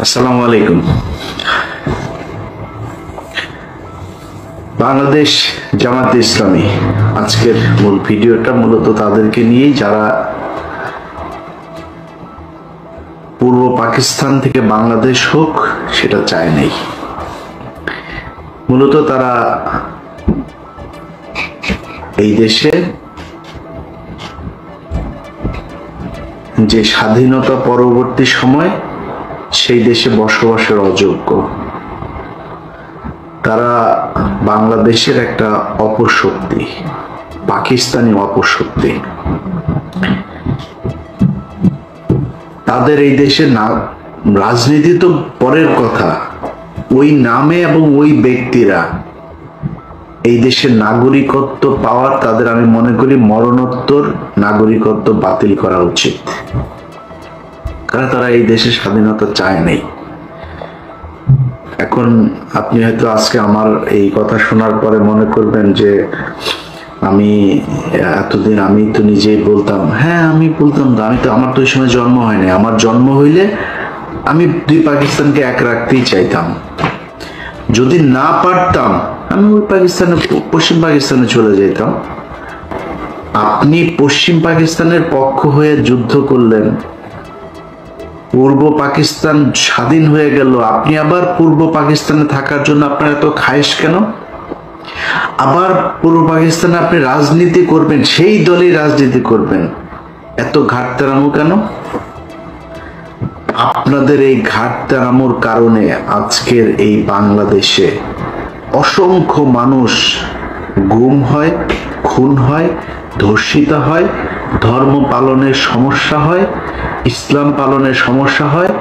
আসসালামু আলাইকুম। বাংলাদেশ জামাত ইসলামী আজকের মূল ভিডিওটা মূলত তাদেরকে নিয়েই, যারা পূর্ব পাকিস্তান থেকে বাংলাদেশ হোক সেটা চায় নাই। মূলত তারা এই দেশে যে স্বাধীনতা পরবর্তী সময় সেই দেশে বসবাসের অযোগ্য। তারা বাংলাদেশের একটা অপশক্তি, পাকিস্তানি অপশক্তি। তাদের এই দেশে রাজনীতি তো পরের কথা, ওই নামে এবং ওই ব্যক্তিরা এই দেশের নাগরিকত্ব পাওয়ার, তাদের আমি মনে করি মরণোত্তর নাগরিকত্ব বাতিল করা উচিত, কারণ তারা এই দেশের স্বাধীনতা চায় নাই। এখন আপনি হয়তো আজকে আমার এই কথা শোনার পরে মনে করবেন যে আমি এতদিন আমি তো নিজেই বলতাম, হ্যাঁ আমি বলতাম, আমি তো, আমার তো ওই সময় জন্ম হয়নি। আমার জন্ম হইলে আমি দুই পাকিস্তানকে এক রাখতেই চাইতাম। যদি না পারতাম আমি ওই পাকিস্তানে, পশ্চিম পাকিস্তানে চলে যেতাম। আপনি পশ্চিম পাকিস্তানের পক্ষ হয়ে যুদ্ধ করলেন, পূর্ব পাকিস্তান স্বাধীন হয়ে গেল, আপনি আবার পূর্ব পাকিস্তানে থাকার জন্য আপনার এত খায়েশ কেন? আবার পূর্ব পাকিস্তানে আপনি রাজনীতি করবেন, সেই দলেই রাজনীতি করবেন, এত ঘাটতারামো কেন? আপনাদের এই ঘাটতারামোর কারণে আজকের এই বাংলাদেশে অসংখ্য মানুষ গুম হয়, খুন হয়, ধর্ষিত হয়, ধর্ম পালনের সমস্যা হয়, ইসলাম পালনের সমস্যা হয়।